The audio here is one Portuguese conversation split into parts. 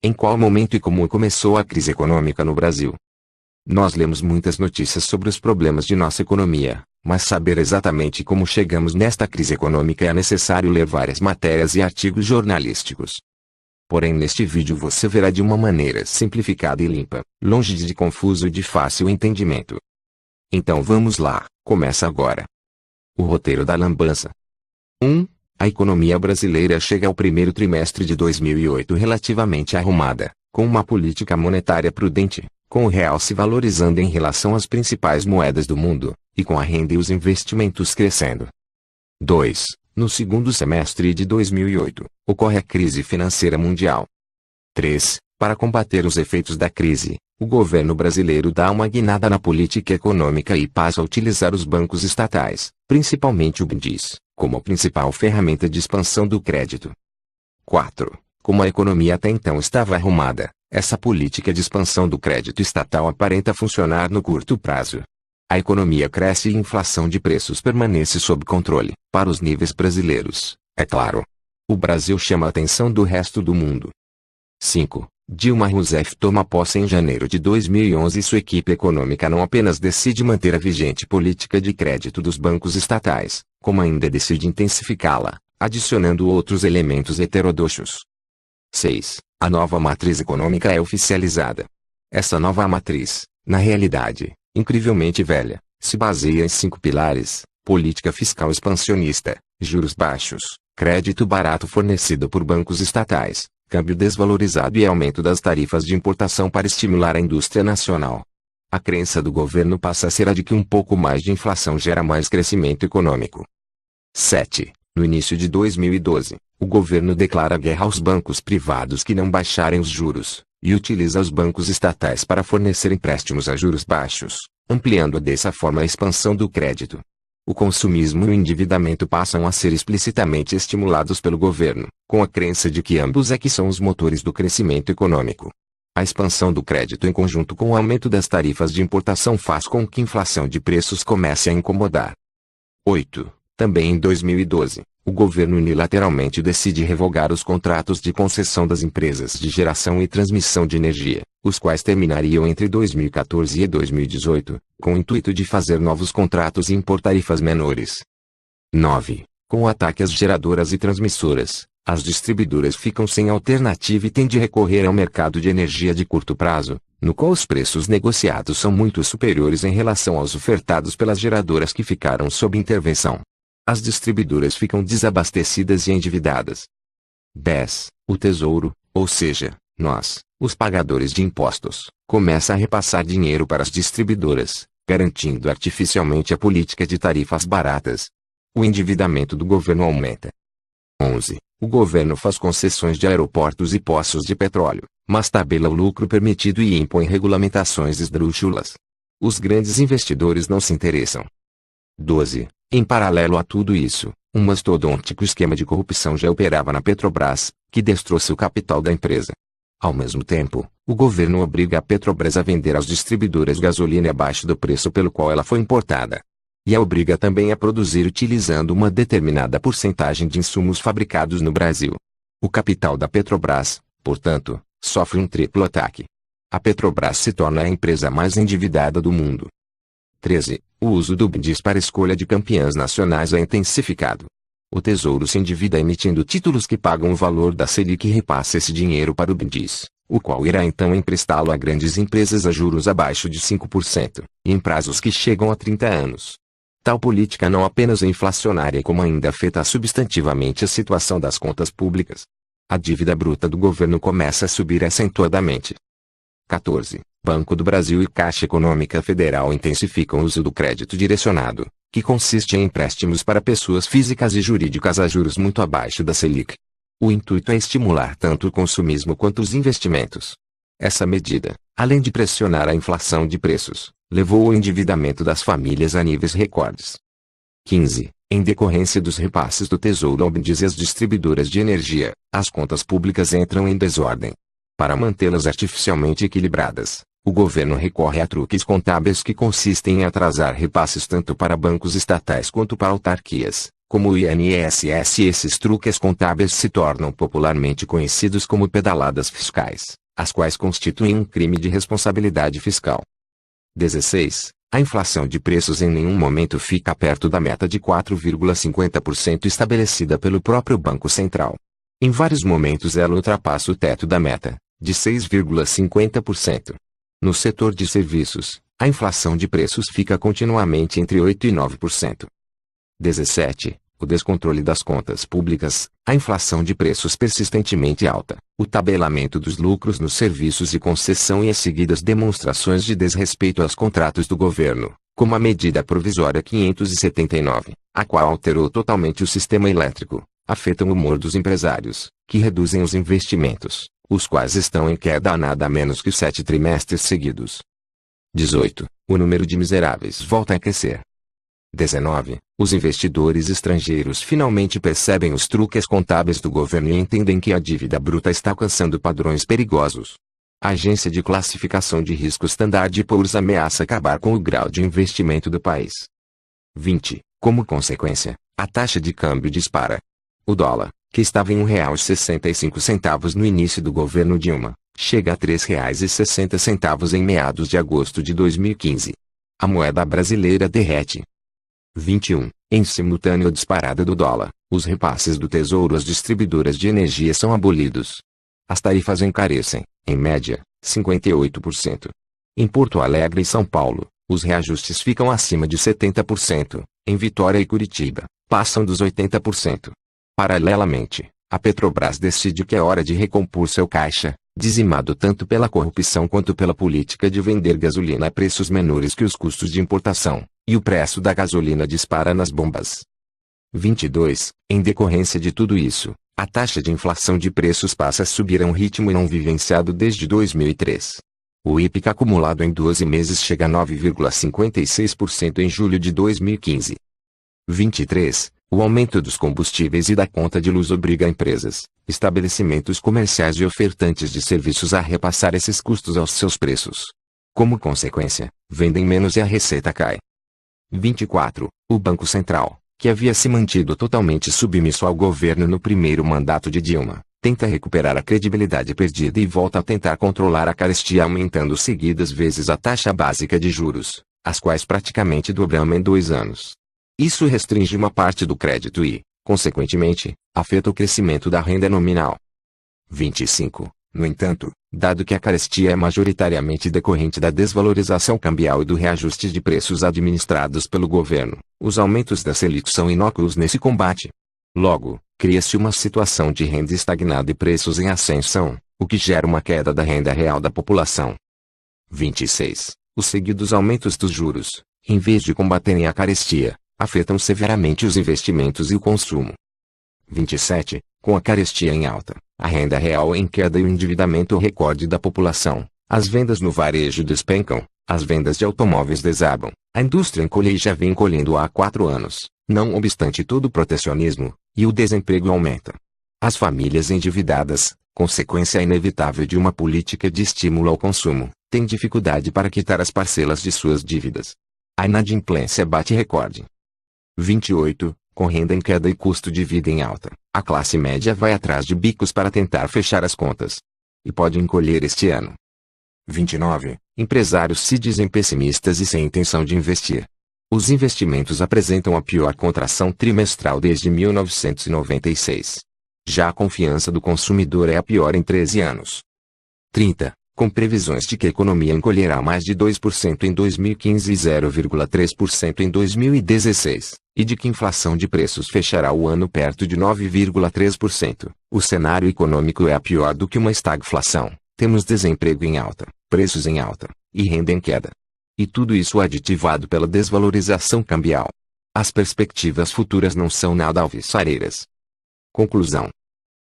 Em qual momento e como começou a crise econômica no Brasil? Nós lemos muitas notícias sobre os problemas de nossa economia, mas saber exatamente como chegamos nesta crise econômica é necessário ler várias matérias e artigos jornalísticos. Porém, neste vídeo você verá de uma maneira simplificada e limpa, longe de confuso e de fácil entendimento. Então vamos lá, começa agora. O roteiro da lambança. 1. A economia brasileira chega ao primeiro trimestre de 2008 relativamente arrumada, com uma política monetária prudente, com o real se valorizando em relação às principais moedas do mundo, e com a renda e os investimentos crescendo. 2. No segundo semestre de 2008, ocorre a crise financeira mundial. 3. Para combater os efeitos da crise, o governo brasileiro dá uma guinada na política econômica e passa a utilizar os bancos estatais, principalmente o BNDES, como a principal ferramenta de expansão do crédito. 4. Como a economia até então estava arrumada, essa política de expansão do crédito estatal aparenta funcionar no curto prazo. A economia cresce e a inflação de preços permanece sob controle, para os níveis brasileiros, é claro. O Brasil chama a atenção do resto do mundo. 5. Dilma Rousseff toma posse em janeiro de 2011 e sua equipe econômica não apenas decide manter a vigente política de crédito dos bancos estatais, como ainda decide intensificá-la, adicionando outros elementos heterodoxos. 6. A nova matriz econômica é oficializada. Essa nova matriz, na realidade, incrivelmente velha, se baseia em 5 pilares: política fiscal expansionista, juros baixos, crédito barato fornecido por bancos estatais, câmbio desvalorizado e aumento das tarifas de importação para estimular a indústria nacional. A crença do governo passa a ser a de que um pouco mais de inflação gera mais crescimento econômico. 7. No início de 2012, o governo declara guerra aos bancos privados que não baixarem os juros, e utiliza os bancos estatais para fornecer empréstimos a juros baixos, ampliando dessa forma a expansão do crédito. O consumismo e o endividamento passam a ser explicitamente estimulados pelo governo, com a crença de que ambos é que são os motores do crescimento econômico. A expansão do crédito em conjunto com o aumento das tarifas de importação faz com que a inflação de preços comece a incomodar. 8. Também em 2012, o governo unilateralmente decide revogar os contratos de concessão das empresas de geração e transmissão de energia, os quais terminariam entre 2014 e 2018, com o intuito de fazer novos contratos e impor tarifas menores. 9. Com o ataque às geradoras e transmissoras, as distribuidoras ficam sem alternativa e têm de recorrer ao mercado de energia de curto prazo, no qual os preços negociados são muito superiores em relação aos ofertados pelas geradoras que ficaram sob intervenção. As distribuidoras ficam desabastecidas e endividadas. 10. O Tesouro, ou seja, nós, os pagadores de impostos, começa a repassar dinheiro para as distribuidoras, garantindo artificialmente a política de tarifas baratas. O endividamento do governo aumenta. 11. O governo faz concessões de aeroportos e poços de petróleo, mas tabela o lucro permitido e impõe regulamentações esdrúxulas. Os grandes investidores não se interessam. 12. Em paralelo a tudo isso, um mastodôntico esquema de corrupção já operava na Petrobras, que destroça o capital da empresa. Ao mesmo tempo, o governo obriga a Petrobras a vender às distribuidoras gasolina abaixo do preço pelo qual ela foi importada. E a obriga também a produzir utilizando uma determinada porcentagem de insumos fabricados no Brasil. O capital da Petrobras, portanto, sofre um triplo ataque. A Petrobras se torna a empresa mais endividada do mundo. 13. O uso do BNDES para escolha de campeãs nacionais é intensificado. O Tesouro se endivida emitindo títulos que pagam o valor da Selic e repassa esse dinheiro para o BNDES, o qual irá então emprestá-lo a grandes empresas a juros abaixo de 5%, e em prazos que chegam a 30 anos. Tal política não apenas é inflacionária como ainda afeta substantivamente a situação das contas públicas. A dívida bruta do governo começa a subir acentuadamente. 14. Banco do Brasil e Caixa Econômica Federal intensificam o uso do crédito direcionado, que consiste em empréstimos para pessoas físicas e jurídicas a juros muito abaixo da Selic. O intuito é estimular tanto o consumismo quanto os investimentos. Essa medida, além de pressionar a inflação de preços, levou o endividamento das famílias a níveis recordes. 15. Em decorrência dos repasses do Tesouro ao BNDES e às distribuidoras de energia, as contas públicas entram em desordem. Para mantê-las artificialmente equilibradas, o governo recorre a truques contábeis que consistem em atrasar repasses tanto para bancos estatais quanto para autarquias, como o INSS. Esses truques contábeis se tornam popularmente conhecidos como pedaladas fiscais, as quais constituem um crime de responsabilidade fiscal. 16. A inflação de preços em nenhum momento fica perto da meta de 4,50% estabelecida pelo próprio Banco Central. Em vários momentos ela ultrapassa o teto da meta, de 6,50%. No setor de serviços, a inflação de preços fica continuamente entre 8% e 9%. 17. O descontrole das contas públicas, a inflação de preços persistentemente alta, o tabelamento dos lucros nos serviços de concessão e as seguidas demonstrações de desrespeito aos contratos do governo, como a medida provisória 579, a qual alterou totalmente o sistema elétrico, afetam o humor dos empresários, que reduzem os investimentos, os quais estão em queda há nada menos que 7 trimestres seguidos. 18. O número de miseráveis volta a crescer. 19. Os investidores estrangeiros finalmente percebem os truques contábeis do governo e entendem que a dívida bruta está alcançando padrões perigosos. A agência de classificação de risco Standard & Poor's ameaça acabar com o grau de investimento do país. 20. Como consequência, a taxa de câmbio dispara. O dólar, que estava em R$ 1,65 no início do governo Dilma, chega a R$ 3,60 em meados de agosto de 2015. A moeda brasileira derrete. 21. Em simultânea disparada do dólar, os repasses do Tesouro às distribuidoras de energia são abolidos. As tarifas encarecem, em média, 58%. Em Porto Alegre e São Paulo, os reajustes ficam acima de 70%. Em Vitória e Curitiba, passam dos 80%. Paralelamente, a Petrobras decide que é hora de recompor seu caixa, dizimado tanto pela corrupção quanto pela política de vender gasolina a preços menores que os custos de importação, e o preço da gasolina dispara nas bombas. 22. Em decorrência de tudo isso, a taxa de inflação de preços passa a subir a um ritmo não vivenciado desde 2003. O IPCA acumulado em 12 meses chega a 9,56% em julho de 2015. 23. O aumento dos combustíveis e da conta de luz obriga empresas, estabelecimentos comerciais e ofertantes de serviços a repassar esses custos aos seus preços. Como consequência, vendem menos e a receita cai. 24. O Banco Central, que havia se mantido totalmente submisso ao governo no primeiro mandato de Dilma, tenta recuperar a credibilidade perdida e volta a tentar controlar a carestia aumentando seguidas vezes a taxa básica de juros, as quais praticamente dobramos em 2 anos. Isso restringe uma parte do crédito e, consequentemente, afeta o crescimento da renda nominal. 25. No entanto, dado que a carestia é majoritariamente decorrente da desvalorização cambial e do reajuste de preços administrados pelo governo, os aumentos da Selic são inócuos nesse combate. Logo, cria-se uma situação de renda estagnada e preços em ascensão, o que gera uma queda da renda real da população. 26. Os seguidos aumentos dos juros, em vez de combaterem a carestia, afetam severamente os investimentos e o consumo. 27. Com a carestia em alta, a renda real em queda e o endividamento recorde da população, as vendas no varejo despencam, as vendas de automóveis desabam, a indústria encolhe e já vem encolhendo há 4 anos, não obstante todo o protecionismo, e o desemprego aumenta. As famílias endividadas, consequência inevitável de uma política de estímulo ao consumo, têm dificuldade para quitar as parcelas de suas dívidas. A inadimplência bate recorde. 28. Com renda em queda e custo de vida em alta, a classe média vai atrás de bicos para tentar fechar as contas. E pode encolher este ano. 29. Empresários se dizem pessimistas e sem intenção de investir. Os investimentos apresentam a pior contração trimestral desde 1996. Já a confiança do consumidor é a pior em 13 anos. 30. Com previsões de que a economia encolherá mais de 2% em 2015 e 0,3% em 2016, e de que a inflação de preços fechará o ano perto de 9,3%, o cenário econômico é pior do que uma estagflação. Temos desemprego em alta, preços em alta, e renda em queda. E tudo isso aditivado pela desvalorização cambial. As perspectivas futuras não são nada alvissareiras. Conclusão.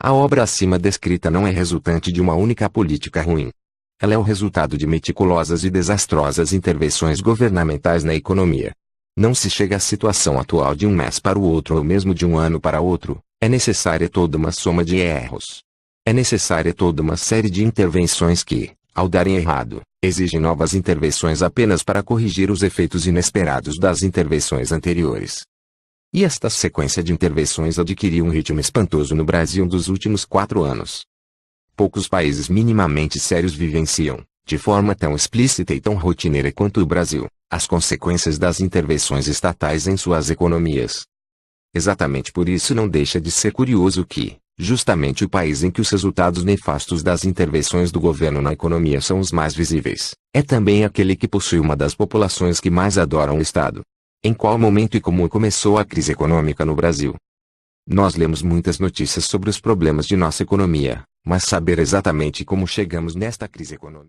A obra acima descrita não é resultante de uma única política ruim. Ela é o resultado de meticulosas e desastrosas intervenções governamentais na economia. Não se chega à situação atual de um mês para o outro ou mesmo de um ano para outro, é necessária toda uma soma de erros. É necessária toda uma série de intervenções que, ao darem errado, exigem novas intervenções apenas para corrigir os efeitos inesperados das intervenções anteriores. E esta sequência de intervenções adquiriu um ritmo espantoso no Brasil dos últimos 4 anos. Poucos países minimamente sérios vivenciam, de forma tão explícita e tão rotineira quanto o Brasil, as consequências das intervenções estatais em suas economias. Exatamente por isso não deixa de ser curioso que, justamente o país em que os resultados nefastos das intervenções do governo na economia são os mais visíveis, é também aquele que possui uma das populações que mais adoram o Estado. Em qual momento e como começou a crise econômica no Brasil? Nós lemos muitas notícias sobre os problemas de nossa economia, mas saber exatamente como chegamos nesta crise econômica